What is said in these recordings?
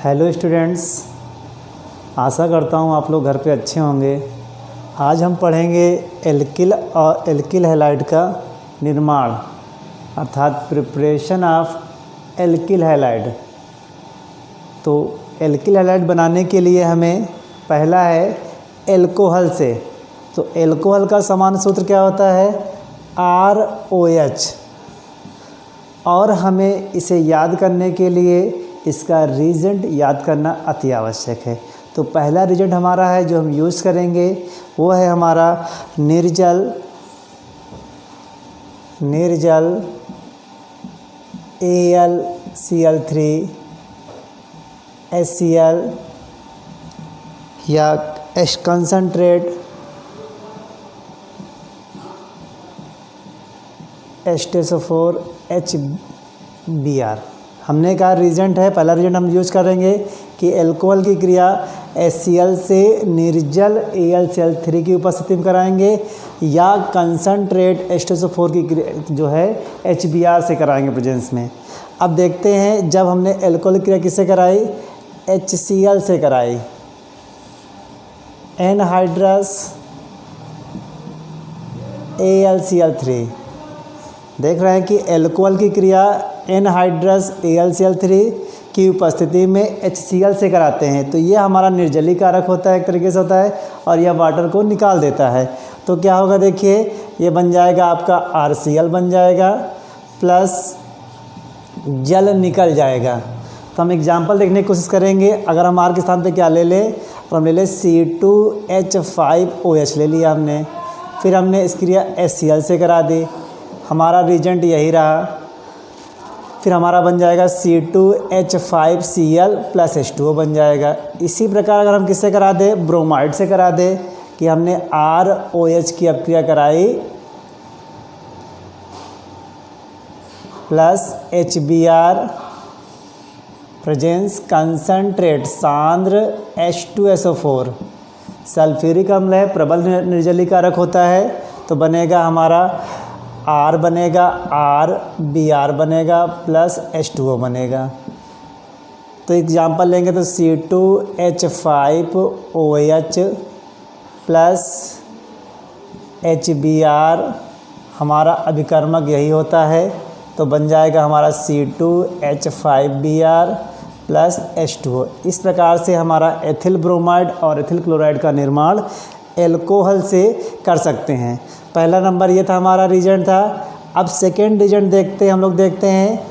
Hello students, आशा करता हूँ आप लोग घर पे अच्छे होंगे। आज हम पढ़ेंगे एल्किल और एल्किल हैलाइड का निर्माण अर्थात प्रिपरेशन ऑफ एल्किल हैलाइड। तो एल्किल हैलाइड बनाने के लिए हमें पहला है एल्कोहल से। तो एल्कोहल का समान सूत्र क्या होता है? ROH। और हमें इसे याद करने के लिए इसका रीजेंट याद करना अति आवश्यक है। तो पहला रीजेंट हमारा है जो हम यूज़ करेंगे वो है हमारा निर्जल AlCl3 HCl या कंसनट्रेट H2SO4 HBr। हमने कहा रीजेंट है, पहला रीजेंट हम यूज़ करेंगे कि एल्कोहल की क्रिया HCl से निर्जल AlCl3 की उपस्थिति में कराएंगे या कंसनट्रेट H2SO4 की क्रिया जो है HBr से कराएंगे प्रेजेंस में। अब देखते हैं जब हमने एल्कोहल क्रिया किससे कराई? HCl से कराई। Anhydrous AlCl3। देख रहे हैं कि एल्कोहल की क्रिया एनहाइड्रस AlCl3 की उपस्थिति में HCl से कराते हैं। तो ये हमारा निर्जलीकारक होता है, एक तरीके से होता है, और यह वाटर को निकाल देता है। तो क्या होगा देखिए, ये बन जाएगा आपका RCl बन जाएगा प्लस जल निकल जाएगा। तो हम एग्जाम्पल देखने की कोशिश करेंगे। अगर हम R के स्थान पे क्या ले लें तो हम ले लें C2H5OH ले लिया हमने। फिर हमने इस क्रिया HCl से करा दी, हमारा रीजेंट यही रहा। फिर हमारा बन जाएगा C2H5Cl प्लस H2O बन जाएगा। इसी प्रकार अगर हम किससे करा दें? ब्रोमाइड से करा दें कि हमने ROH की अपक्रिया कराई प्लस HBr प्रेजेंस कंसनट्रेट सांद्र H2SO4। सल्फ्यूरिक अम्ल है, प्रबल निर्जलीकारक होता है। तो बनेगा हमारा R बनेगा, RBr बनेगा प्लस H2O बनेगा। तो एग्जाम्पल लेंगे तो C2H5OH प्लस HBr हमारा अभिकर्मक यही होता है। तो बन जाएगा हमारा C2H5Br प्लस H2O। इस प्रकार से हमारा एथिल ब्रोमाइड और एथिल क्लोराइड का निर्माण एल्कोहल से कर सकते हैं। पहला नंबर ये था, हमारा रीजेंट था। अब सेकेंड रीजेंट देखते हैं, हम लोग देखते हैं।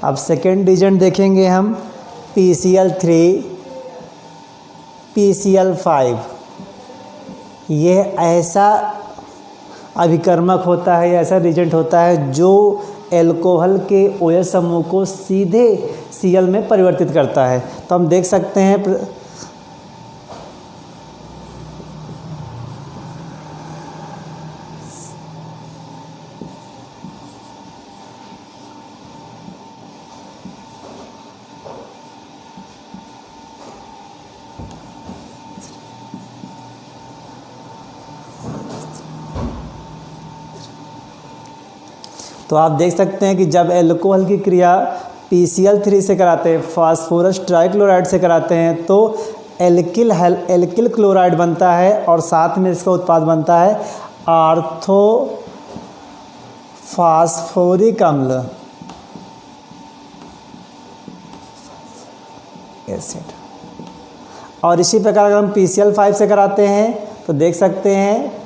अब सेकेंड रीजेंट देखेंगे हम PCl3 PCl5। ये ऐसा अभिकर्मक होता है, ऐसा रीजेंट होता है जो एल्कोहल के OH समूह को सीधे Cl में परिवर्तित करता है। तो हम देख सकते हैं तो आप देख सकते हैं कि जब एल्कोहल की क्रिया PCl3 से कराते हैं, फास्फोरस ट्राइक्लोराइड से कराते हैं, तो एल्किल क्लोराइड बनता है और साथ में इसका उत्पाद बनता है आर्थो फास्फोरिक अम्ल एसिड। और इसी प्रकार अगर हम PCl5 से कराते हैं तो देख सकते हैं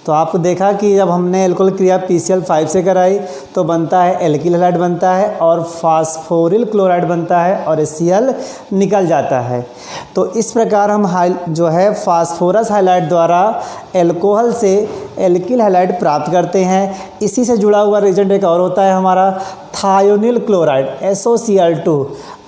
तो आपको देखा कि जब हमने एल्कोहल क्रिया PCl5 से कराई तो बनता है एल्किल हैलाइड बनता है और फास्फोरिल क्लोराइड बनता है और HCl निकल जाता है। तो इस प्रकार हम जो है फास्फोरस हैलाइड द्वारा एल्कोहल से एल्किल हैलाइड प्राप्त करते हैं। इसी से जुड़ा हुआ रीजेंट एक और होता है हमारा थायोनिल क्लोराइड SOCl2।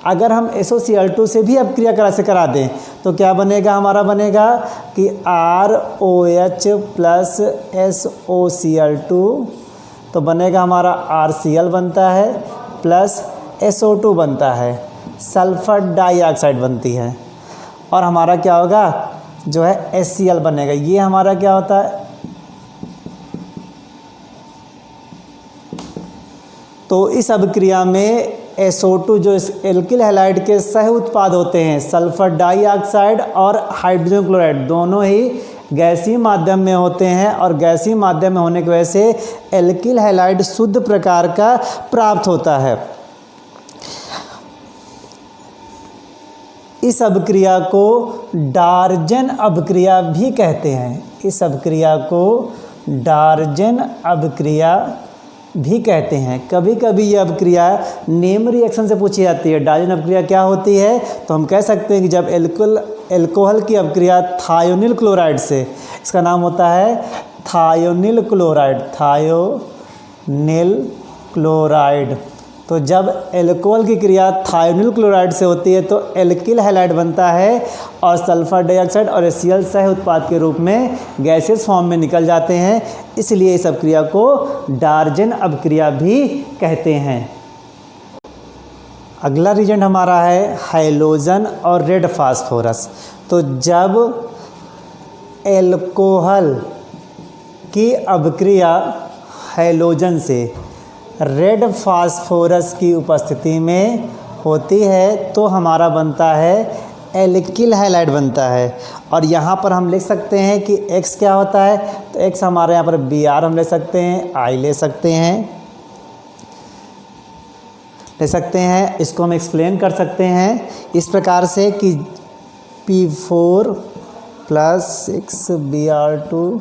अगर हम SOCl2 से भी अपक्रिया करा दें तो क्या बनेगा? हमारा बनेगा कि ROH प्लस SOCl2, तो बनेगा हमारा RCl बनता है प्लस SO2 बनता है, सल्फर डाइऑक्साइड बनती है, और हमारा क्या होगा जो है HCl बनेगा। ये हमारा क्या होता है, तो इस अभिक्रिया में SO2 जो इस एल्किल हैलाइड के सह उत्पाद होते हैं, सल्फर डाइऑक्साइड और हाइड्रोजन क्लोराइड दोनों ही गैसीय माध्यम में होते हैं, और गैसीय माध्यम में होने की वजह से एल्किल हैलाइड शुद्ध प्रकार का प्राप्त होता है। इस अभिक्रिया को डार्जन अभिक्रिया भी कहते हैं। इस अभिक्रिया को डार्जन अभिक्रिया भी कहते हैं। कभी कभी यह अभिक्रिया नेम रिएक्शन से पूछी जाती है। डार्जन अभिक्रिया क्या होती है, तो हम कह सकते हैं कि जब एल्कोहल की अभिक्रिया थायोनिल क्लोराइड से, इसका नाम होता है थायोनिल क्लोराइड, थायोनिल क्लोराइड। तो जब एल्कोहल की क्रिया थायोनिल क्लोराइड से होती है तो एल्किल हैलाइड बनता है, और सल्फर डाइऑक्साइड और HCl सह उत्पाद के रूप में गैसेस फॉर्म में निकल जाते हैं। इसलिए इस अभिक्रिया को डार्जन अभिक्रिया भी कहते हैं। अगला रीजेंट हमारा है हैलोजन और रेड फास्फोरस। तो जब एल्कोहल की अभिक्रिया हैलोजन से रेड फास्फोरस की उपस्थिति में होती है तो हमारा बनता है एल्किल हैलाइड बनता है। और यहाँ पर हम लिख सकते हैं कि X क्या होता है, तो X हमारे यहाँ पर Br हम ले सकते हैं, I ले सकते हैं, इसको हम एक्सप्लेन कर सकते हैं इस प्रकार से कि P4 + 6Br2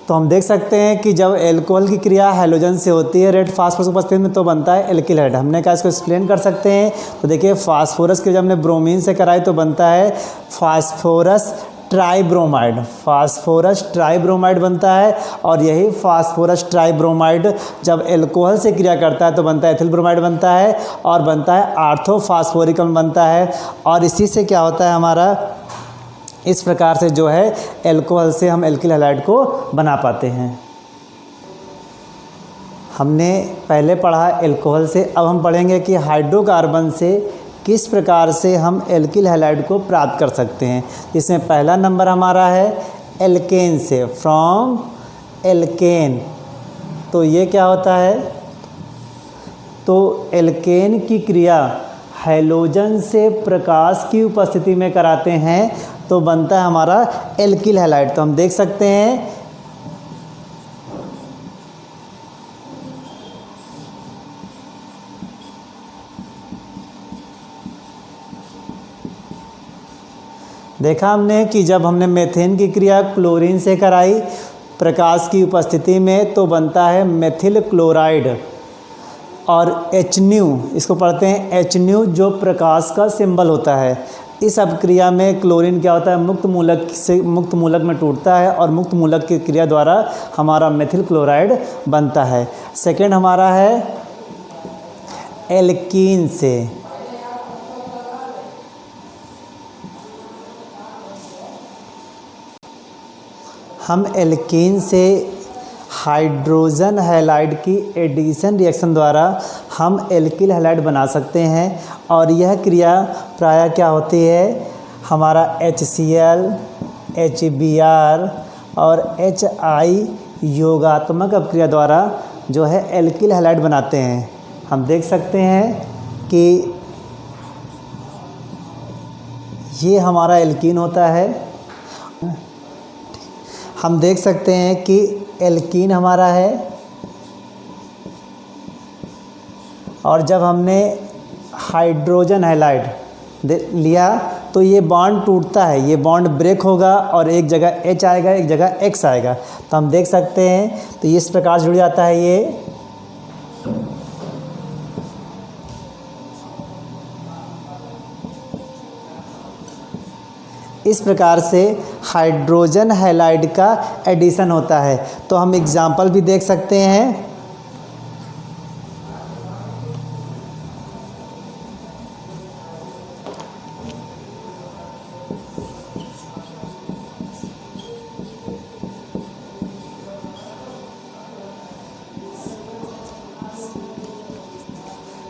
तो हम देख सकते हैं कि जब एल्कोहल की क्रिया हैलोजन से होती है रेड फास्फोरस उपस्थिति में तो बनता है एल्किल हैलाइड। हमने कहा इसको एक्सप्लेन कर सकते हैं। तो देखिए फास्फोरस की जब हमने ब्रोमीन से कराई तो बनता है फास्फोरस ट्राइब्रोमाइड, फास्फोरस ट्राइब्रोमाइड बनता है। और यही फास्फोरस ट्राइब्रोमाइड जब एल्कोहल से क्रिया करता है तो बनता है एथिल ब्रोमाइड बनता है, और बनता है आर्थोफास्फोरिक अम्ल बनता है। और इसी से क्या होता है हमारा, इस प्रकार से जो है एल्कोहल से हम एल्किल हैलाइड को बना पाते हैं। हमने पहले पढ़ा एल्कोहल से, अब हम पढ़ेंगे कि हाइड्रोकार्बन से किस प्रकार से हम एल्किल हैलाइड को प्राप्त कर सकते हैं। इसमें पहला नंबर हमारा है एल्केन से, फ्रॉम एल्केन। तो ये क्या होता है, तो एल्केन की क्रिया हैलोजन से प्रकाश की उपस्थिति में कराते हैं तो बनता है हमारा एल्किल हैलाइड। तो हम देख सकते हैं देखा हमने कि जब हमने मेथेन की क्रिया क्लोरीन से कराई प्रकाश की उपस्थिति में तो बनता है मेथिल क्लोराइड। और HNu, इसको पढ़ते हैं HNu, जो प्रकाश का सिंबल होता है। इस अभिक्रिया में क्लोरीन क्या होता है, मुक्त मूलक में टूटता है और मुक्त मूलक की क्रिया द्वारा हमारा मेथिल क्लोराइड बनता है। सेकेंड हमारा है एल्कीन से। हम एल्कीन से हाइड्रोजन हैलाइड की एडिशन रिएक्शन द्वारा हम एल्किल हैलाइड बना सकते हैं। और यह क्रिया प्रायः क्या होती है, हमारा HCl, HBr और HI योगात्मक अभिक्रिया द्वारा जो है एल्किल हैलाइड बनाते हैं। हम देख सकते हैं कि ये हमारा एल्कीन होता है। हम देख सकते हैं कि एल्कीन हमारा है, और जब हमने हाइड्रोजन हैलाइड लिया तो ये बॉन्ड टूटता है, ये बॉन्ड ब्रेक होगा और एक जगह H आएगा, एक जगह X आएगा। तो हम देख सकते हैं तो इस प्रकार जुड़ जाता है ये। इस प्रकार से हाइड्रोजन हैलाइड का एडिशन होता है। तो हम एग्जाम्पल भी देख सकते हैं।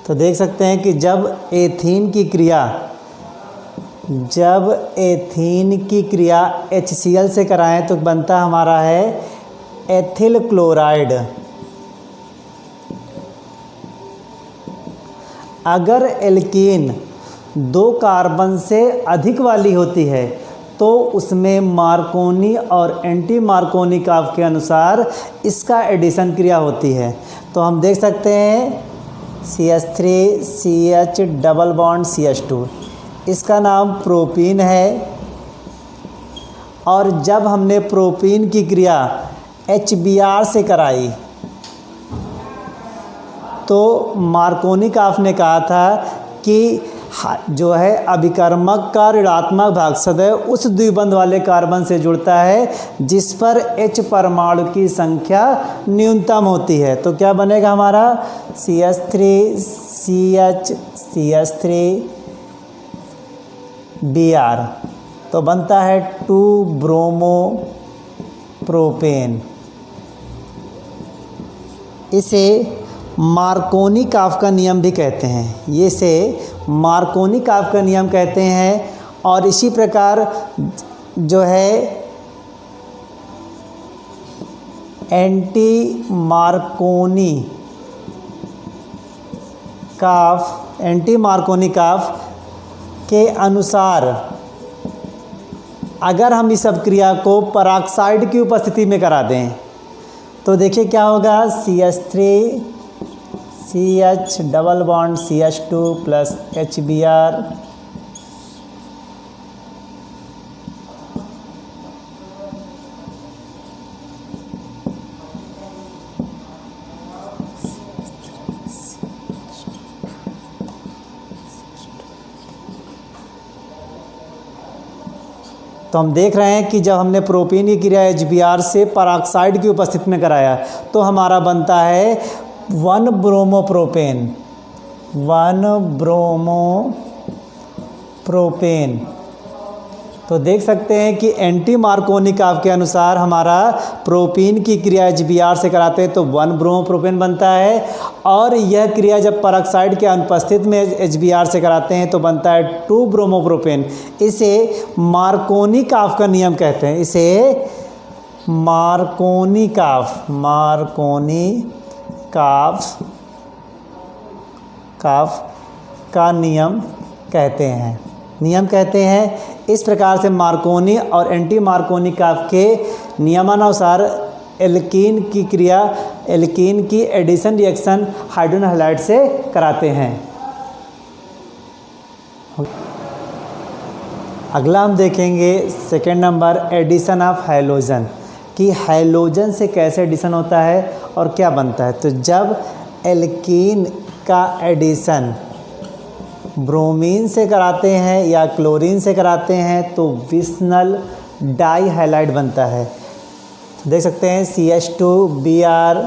तो देख सकते हैं कि जब एथीन की क्रिया HCl से कराएं तो बनता हमारा है एथिल क्लोराइड। अगर एल्कीन 2 कार्बन से अधिक वाली होती है तो उसमें मार्कोनी और एंटी मार्कोनी काफ के अनुसार इसका एडिशन क्रिया होती है। तो हम देख सकते हैं CH3 CH double bond CH2, इसका नाम प्रोपीन है। और जब हमने प्रोपीन की क्रिया HBr से कराई तो मार्कोनी काफ ने कहा था कि जो है अभिकर्मक का ऋणात्मक भाग सदैव उस द्विबंध वाले कार्बन से जुड़ता है जिस पर H परमाणु की संख्या न्यूनतम होती है। तो क्या बनेगा हमारा CH3 CH CH3 Br, तो बनता है 2 ब्रोमो प्रोपेन। इसे मार्कोनी काफ का नियम भी कहते हैं, ये से मार्कोनी काफ का नियम कहते हैं। और इसी प्रकार जो है एंटी मार्कोनी काफ के अनुसार अगर हम इस सब क्रिया को पराक्साइड की उपस्थिति में करा दें तो देखिए क्या होगा, CH3 CH double bond CH2 plus HBr तो हम देख रहे हैं कि जब हमने प्रोपीन की क्रिया HBr से पराक्साइड की उपस्थिति में कराया तो हमारा बनता है 1 ब्रोमोप्रोपेन। तो देख सकते हैं कि एंटी मार्कोनी काफ के अनुसार हमारा प्रोपीन की क्रिया HBr से कराते हैं तो 1 ब्रोमोप्रोपेन बनता है, और यह क्रिया जब परऑक्साइड के अनुपस्थित में HBr से कराते हैं तो बनता है 2 ब्रोमोप्रोपेन। इसे मार्कोनी काफ का नियम कहते हैं, इसे मार्कोनी काफ का नियम कहते हैं। इस प्रकार से मार्कोनी और एंटी मार्कोनी काफ के नियमानुसार एल्कीन की एडिशन रिएक्शन हाइड्रोजन हैलाइड से कराते हैं। अगला हम देखेंगे second number addition of halogen, कि हैलोजन से कैसे एडिशन होता है और क्या बनता है। तो जब एल्कीन का एडिशन ब्रोमीन से कराते हैं या क्लोरीन से कराते हैं तो विस्नल डाई हैलाइड बनता है। तो देख सकते हैं CH2Br,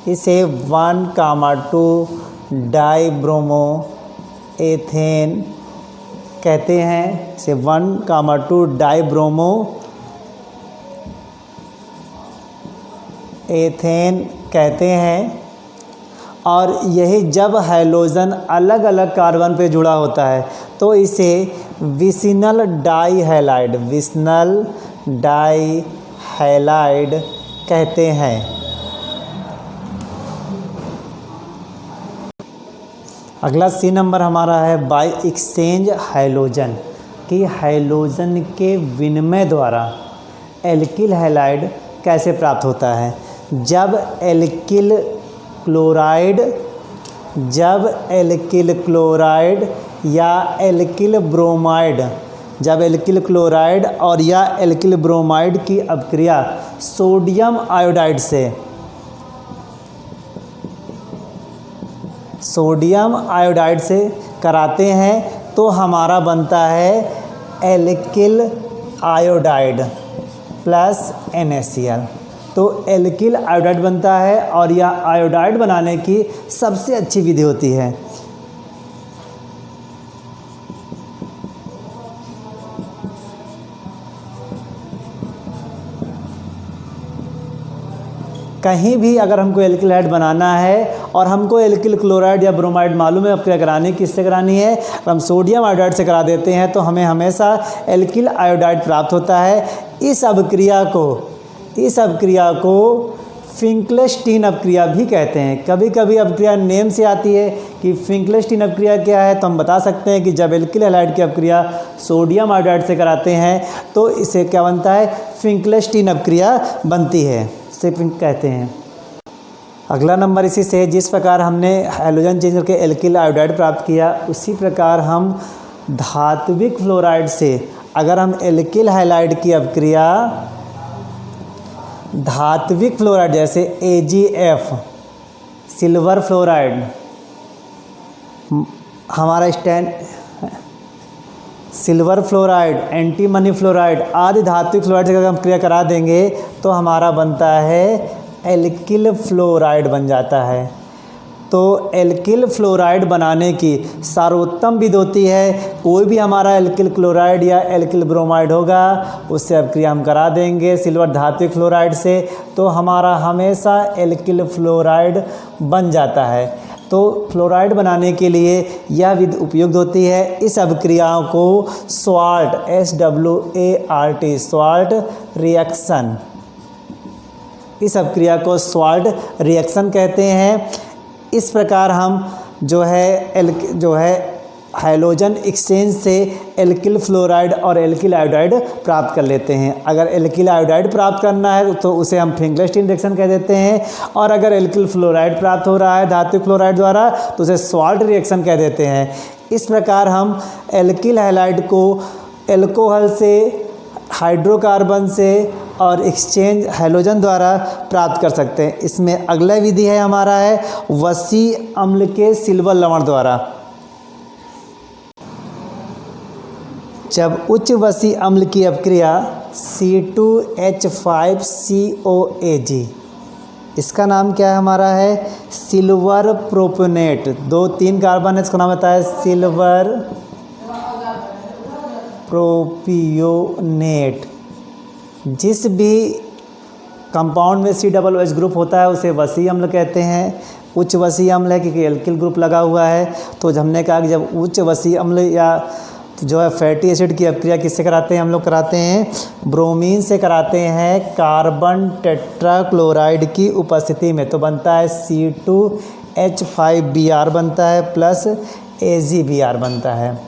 इसे 1,2 डाई ब्रोमो एथेन कहते हैं, इसे 1,2 डाई ब्रोमो एथेन कहते हैं। और यही जब हैलोजन अलग अलग कार्बन पे जुड़ा होता है तो इसे विसिनल डाई हैलाइड कहते हैं। अगला C नंबर हमारा है बाई एक्सचेंज हैलोजन, कि हैलोजन के विनिमय द्वारा एल्किल हैलाइड कैसे प्राप्त होता है। जब एल्किल क्लोराइड या एल्किल ब्रोमाइड, जब एल्किल क्लोराइड और या एल्किल ब्रोमाइड की अपक्रिया सोडियम आयोडाइड से कराते हैं तो हमारा बनता है एल्किल आयोडाइड प्लस NaCl। तो एल्किल आयोडाइड बनता है और यह आयोडाइड बनाने की सबसे अच्छी विधि होती है। कहीं भी अगर हमको एल्किल हाइड बनाना है और हमको एल्किल क्लोराइड या ब्रोमाइड मालूम है अब क्या करानी, किससे करानी है, हम सोडियम आयोडाइड से करा देते हैं तो हमें हमेशा एल्किल आयोडाइड प्राप्त होता है। इस अभिक्रिया को फिंकलेस्टीन अभिक्रिया भी कहते हैं। कभी कभी अभिक्रिया नेम से आती है कि फिंकलेस्टीन अभिक्रिया क्या है, तो हम बता सकते हैं कि जब एल्किल हैलाइड की अभिक्रिया सोडियम आयोडाइड से कराते हैं तो इसे क्या बनता है, फिंकलेस्टीन अभिक्रिया बनती है, इसे फिंक कहते हैं। अगला नंबर इसी से है, जिस प्रकार हमने हैलोजन चेंज करके एल्किल आयोडाइड प्राप्त किया उसी प्रकार हम धात्विक फ्लोराइड से अगर हम एल्किल हैलाइड की अभिक्रिया धात्विक फ्लोराइड जैसे AgF सिल्वर फ्लोराइड, हमारा सिल्वर फ्लोराइड, एंटीमनी फ्लोराइड आदि धात्विक फ्लोराइड से अगर हम क्रिया करा देंगे तो हमारा बनता है एल्किल फ्लोराइड बन जाता है। तो एल्किल फ्लोराइड बनाने की सर्वोत्तम विधि होती है, कोई भी हमारा एल्किल क्लोराइड या एल्किल ब्रोमाइड होगा उससे अभिक्रिया हम करा देंगे सिल्वर धात्विक फ्लोराइड से तो हमारा हमेशा एल्किल फ्लोराइड बन जाता है। तो फ्लोराइड बनाने के लिए यह विधि उपयुक्त होती है। इस अभिक्रियाओं को SWART SWART रिएक्शन, इस अभिक्रिया को SWART रिएक्शन कहते हैं। इस प्रकार हम जो है हाइलोजन एक्सचेंज से एल्किल फ्लोराइड और एल्किल आयोडाइड प्राप्त कर लेते हैं। अगर एल्किल आयोडाइड प्राप्त करना है तो उसे हम फिंकलेस्टीन रिएक्शन कह देते हैं, और अगर एल्किल फ्लोराइड प्राप्त हो रहा है धात्विक फ्लोराइड द्वारा तो उसे SWART रिएक्शन कह देते हैं। इस प्रकार हम एल्किल हैलाइड को एल्कोहल से, हाइड्रोकार्बन से और एक्सचेंज हैलोजन द्वारा प्राप्त कर सकते हैं। इसमें अगला विधि है हमारा है वसी अम्ल के सिल्वर लवण द्वारा। जब उच्च वसी अम्ल की अभिक्रिया C2H5COAg, इसका नाम क्या है हमारा है सिल्वर प्रोपोनेट, 2-3 कार्बन है, इसका नाम होता है सिल्वर प्रोपियोनेट। जिस भी कंपाउंड में COOH ग्रुप होता है उसे वसी अम्ल कहते हैं। उच्च वसी अम्ल है क्योंकि एल्किल ग्रुप लगा हुआ है। तो हमने कहा कि जब उच्च वसी अम्ल या जो है फैटी एसिड की अभिक्रिया किससे कराते हैं, हम लोग कराते हैं ब्रोमीन से कराते हैं कार्बन टेट्राक्लोराइड की उपस्थिति में, तो बनता है C2H5Br बनता है प्लस AgBr बनता है।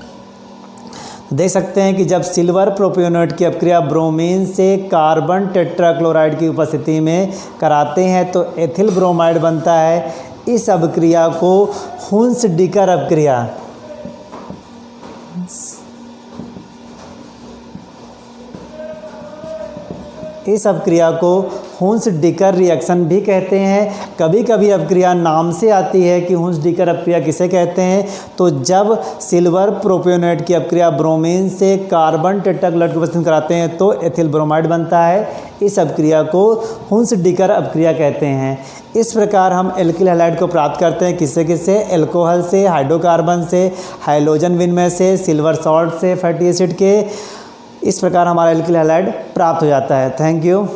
देख सकते हैं कि जब सिल्वर प्रोपियोनेट की अभिक्रिया ब्रोमीन से कार्बन टेट्राक्लोराइड की उपस्थिति में कराते हैं तो एथिल ब्रोमाइड बनता है। इस अभिक्रिया को हुंस-डिकर अभिक्रिया, इस अभिक्रिया को हुंस-डिकर रिएक्शन भी कहते हैं। कभी कभी अभिक्रिया नाम से आती है कि हुंस-डिकर अभिक्रिया किसे कहते हैं, तो जब सिल्वर प्रोपियोनेट की अभिक्रिया ब्रोमीन से कार्बन टेट्राक्लोराइड की उपस्थिति में कराते हैं तो एथिल ब्रोमाइड बनता है। इस अभिक्रिया को हुंस-डिकर अभिक्रिया कहते हैं। इस प्रकार हम एल्किल हैलाइड को प्राप्त करते हैं किससे, एल्कोहल से, हाइड्रोकार्बन से, हाइलोजन विनिमय से, सिल्वर सॉल्ट से, फैटी एसिड के। इस प्रकार हमारा एल्किल हैलाइड प्राप्त हो जाता है। Thank you.